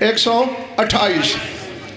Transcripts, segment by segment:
128.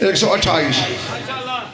128.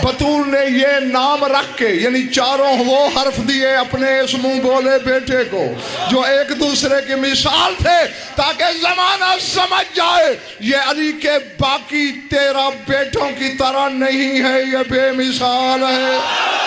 बतूल ने ये नाम रख के यानी चारों वो हर्फ दिए अपने इस मुंह बोले बेटे को जो एक दूसरे की मिसाल थे ताकि जमाना समझ जाए ये अली के बाकी 13 बेटों की तरह नहीं है, ये बेमिसाल है।